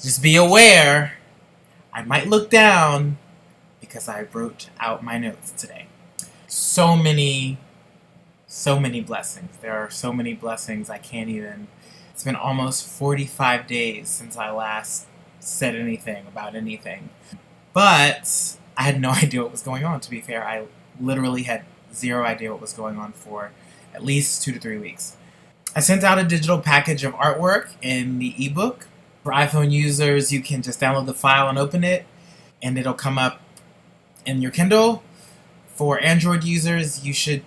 Just be aware, I might look down because I wrote out my notes today. So many blessings. There are so many blessings I can't even. It's been almost 45 days since I last said anything about anything. But I had no idea what was going on, to be fair. I literally had zero idea what was going on for at least 2 to 3 weeks. I sent out a digital package of artwork in the ebook. For iPhone users, you can just download the file and open it, and it'll come up in your Kindle. For Android users, you should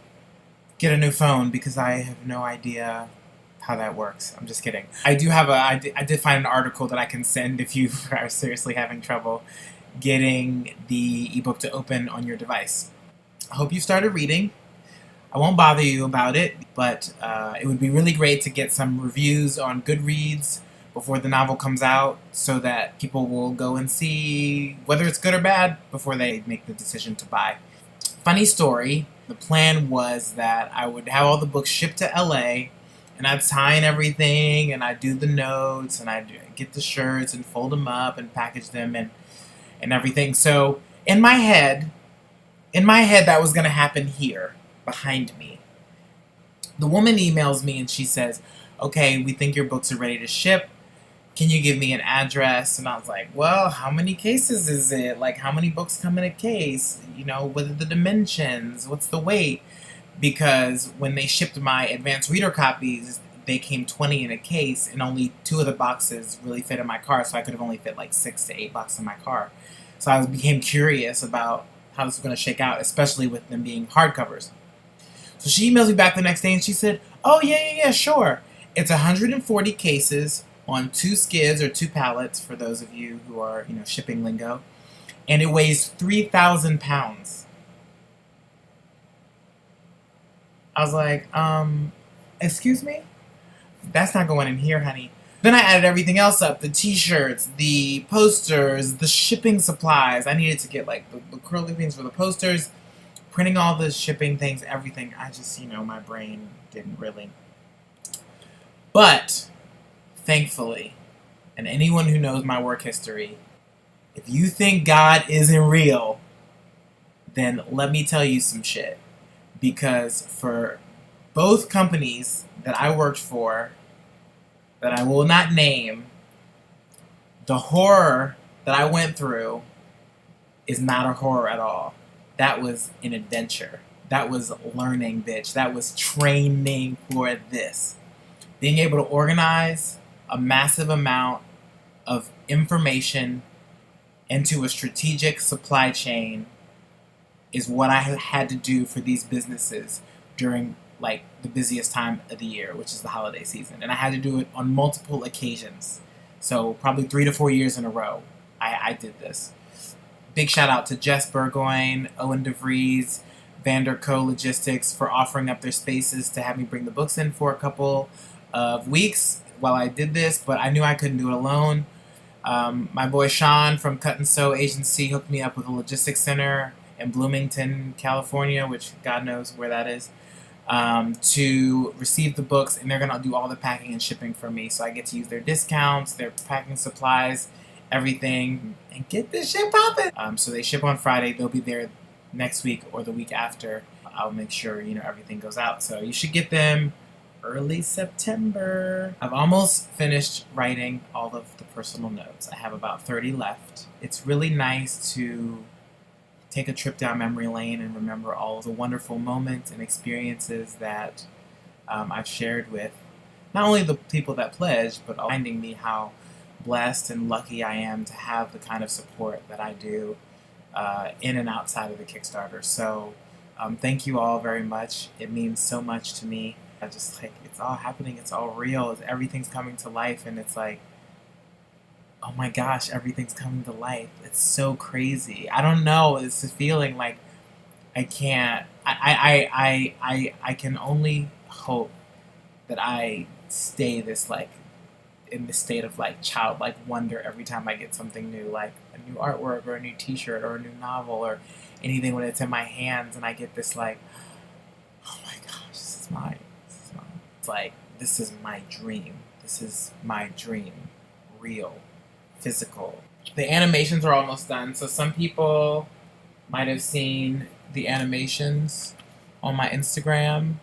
get a new phone because I have no idea how that works. I'm just kidding. I did find an article that I can send if you are seriously having trouble getting the ebook to open on your device. I hope you started reading. I won't bother you about it, but it would be really great to get some reviews on Goodreads before the novel comes out so that people will go and see whether it's good or bad before they make the decision to buy. Funny story, the plan was that I would have all the books shipped to LA and I'd sign everything and I'd do the notes and I'd get the shirts and fold them up and package them and everything. So in my head that was going to happen here behind me. The woman emails me and she says, okay, we think your books are ready to ship. Can you give me an address? And I was like, well, how many cases is it? Like, how many books come in a case? You know, what are the dimensions? What's the weight? Because when they shipped my advanced reader copies, they came 20 in a case, and only 2 of the boxes really fit in my car, so I could have only fit like 6 to 8 boxes in my car. So I became curious about how this was going to shake out, especially with them being hardcovers. So she emails me back the next day, and she said, oh, yeah, sure. It's 140 cases on 2 skids or 2 pallets, for those of you who are, shipping lingo, and it weighs 3,000 pounds. I was like, excuse me? That's not going in here, honey. Then I added everything else up, the t-shirts, the posters, the shipping supplies. I needed to get like the curly things for the posters, printing all the shipping things, everything. I just, my brain didn't really. But thankfully, and anyone who knows my work history, if you think God isn't real, then let me tell you some shit. Because for both companies that I worked for, that I will not name, the horror that I went through is not a horror at all. That was an adventure. That was learning, bitch. That was training for this. Being able to organize a massive amount of information into a strategic supply chain is what I had to do for these businesses during like the busiest time of the year, which is the holiday season. And I had to do it on multiple occasions. So probably 3 to 4 years in a row, I did this. Big shout out to Jess Burgoyne, Owen DeVries, Vanderco Logistics for offering up their spaces to have me bring the books in for a couple of weeks while I did this, but I knew I couldn't do it alone. My boy Sean from Cut and Sew Agency hooked me up with a logistics center in Bloomington, California, which God knows where that is, to receive the books, and they're going to do all the packing and shipping for me, so I get to use their discounts, their packing supplies, everything, and get this shit popping. So they ship on Friday. They'll be there next week or the week after. I'll make sure, everything goes out. So you should get them early September. I've almost finished writing all of the personal notes. I have about 30 left. It's really nice to take a trip down memory lane and remember all of the wonderful moments and experiences that I've shared with not only the people that pledged, but reminding me how blessed and lucky I am to have the kind of support that I do in and outside of the Kickstarter. So thank you all very much. It means so much to me. I just it's all happening. It's all real. Everything's coming to life, and it's like, oh my gosh, everything's coming to life. It's so crazy. I don't know. It's a feeling like I can't. I can only hope that I stay this in this state of childlike wonder every time I get something new, like a new artwork or a new T-shirt or a new novel or anything when it's in my hands, and I get this oh my gosh, this is mine. It's like, this is my dream. This is my dream. Real. physical. The animations are almost done, so some people might have seen the animations on my Instagram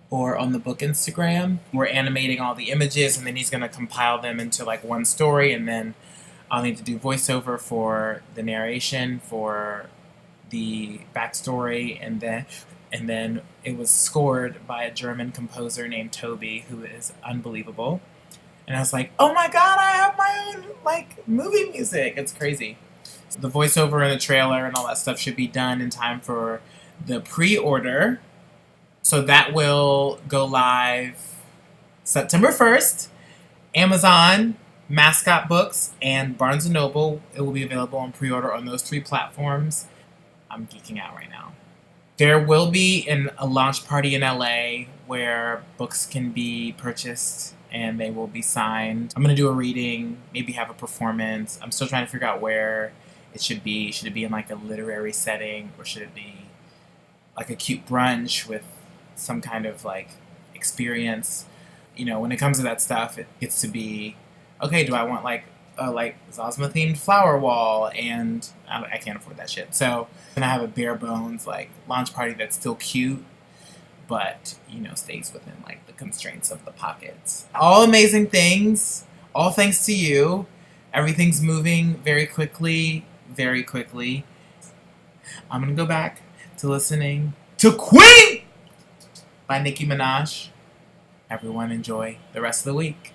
or on the book Instagram. We're animating all the images, and then he's going to compile them into like one story, and then I'll need to do voiceover for the narration, for the backstory, and then it was scored by a German composer named Toby, who is unbelievable. And I was like, oh my god, I have my own like movie music. It's crazy. So the voiceover and the trailer and all that stuff should be done in time for the pre-order. So that will go live September 1st. Amazon, Mascot Books, and Barnes & Noble. It will be available on pre-order on those 3 platforms. I'm geeking out right now. There will be a launch party in LA where books can be purchased and they will be signed. I'm going to do a reading, maybe have a performance. I'm still trying to figure out where it should be. Should it be in like a literary setting, or should it be like a cute brunch with some kind of like experience? You know, when it comes to that stuff, it gets to be, okay, do I want like Zosma themed flower wall? And I can't afford that shit. So I'm gonna have a bare bones like launch party that's still cute, but you know, stays within like the constraints of the pockets. All amazing things, all thanks to you. Everything's moving very quickly, very quickly. I'm gonna go back to listening to Queen by Nicki Minaj. Everyone enjoy the rest of the week.